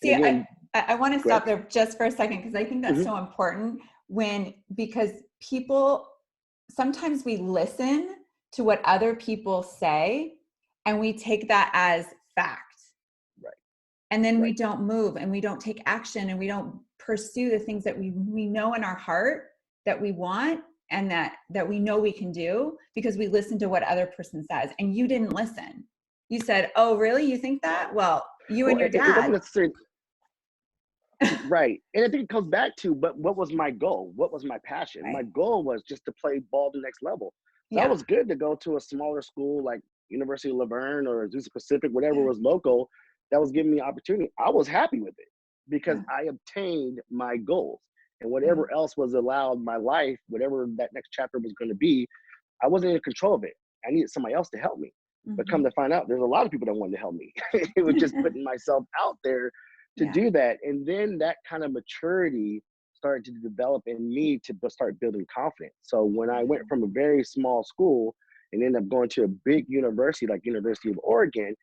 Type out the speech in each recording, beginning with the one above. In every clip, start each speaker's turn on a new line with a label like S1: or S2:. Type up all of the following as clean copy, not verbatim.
S1: See,
S2: again,
S1: I want to
S2: go ahead.
S1: stop there just for a second because I think that's
S2: Mhm.
S1: so important because people, sometimes we listen to what other people say and we take that as fact.
S2: Right.
S1: And then we
S2: Right.
S1: don't move and we don't take action and we don't pursue the things that we know in our heart that we want and that we know we can do because we listen to what other person says. And you didn't listen. You said, "Oh, really? You think that?" Well, you
S2: Well,
S1: and your
S2: it wasn't
S1: dad.
S2: necessarily right. And I think it comes back to, but what was my goal? What was my passion?
S1: Right.
S2: My goal was just to play ball the next level. So I
S1: Yeah.
S2: was good to go to a smaller school like University of Laverne or Azusa Pacific, whatever was local, that was giving me opportunity. I was happy with it because
S1: Yeah.
S2: I obtained my goals. And
S1: Yeah.
S2: whatever else was allowed my life, whatever that next chapter was going to be, I wasn't in control of it. I needed somebody else to help me. But come
S1: Mhm.
S2: to find out, there's a lot of people that wanted to help me. It was just putting myself out there to
S1: Yeah.
S2: do that. And then that kind of maturity started to develop in me to start building confidence. So when I went from a very small school and ended up going to a big university like University of Oregon,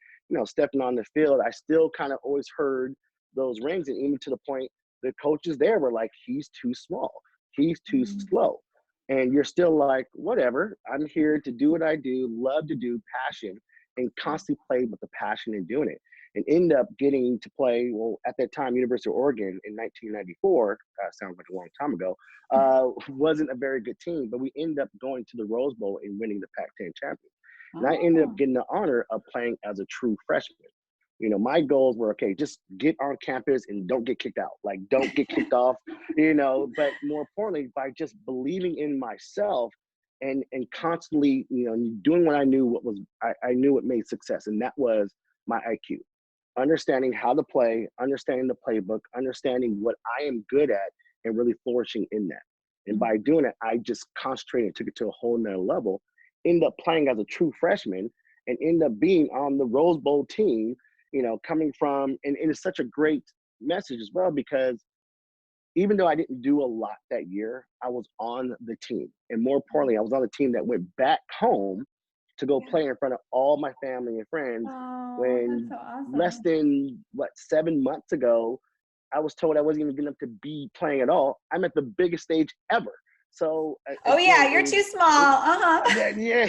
S2: stepping on the field, I still kind of always heard those rings. And even to the point, the coaches there were like, he's too small, he's too
S1: Mhm.
S2: slow. And you're still like, whatever, I'm here to do what I do, love to do, passion, and constantly play with the passion in doing it. And end up getting to play, well, at that time, University of Oregon in 1994, sounds like a long time ago, wasn't a very good team, but we ended up going to the Rose Bowl and winning the Pac-10 champion. And I ended up
S1: Oh.
S2: getting the honor of playing as a true freshman. My goals were, okay, just get on campus and don't get kicked out. Like, don't get kicked off, but more importantly, by just believing in myself and constantly, doing what I knew I knew what made success. And that was my IQ, understanding how to play, understanding the playbook, understanding what I am good at and really flourishing in that. And by doing it, I just concentrated and took it to a whole nother level, end up playing as a true freshman and end up being on the Rose Bowl team, coming from, and it's such a great message as well, because even though I didn't do a lot that year, I was on the team. And more importantly, I was on the team that went back home to go
S1: Yeah.
S2: play in front of all my family and friends
S1: Oh, that's
S2: when
S1: so
S2: less
S1: awesome.
S2: than, 7 months ago, I was told I wasn't even good enough to be playing at all. I'm at the biggest stage ever. So
S1: Oh yeah,
S2: again,
S1: you're too small. Uh-huh.
S2: yeah,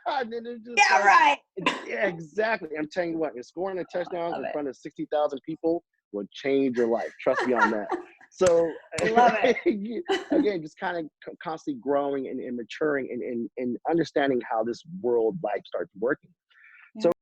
S2: and then it's just
S1: Yeah,
S2: like,
S1: right.
S2: yeah, exactly. I'm telling you what, and scoring a touchdowns
S1: Love
S2: in
S1: it.
S2: front of 60,000 people will change your life. Trust me on that. So
S1: Love it.
S2: again, just kind of constantly growing and maturing and understanding how this world life starts working. So
S1: Yeah.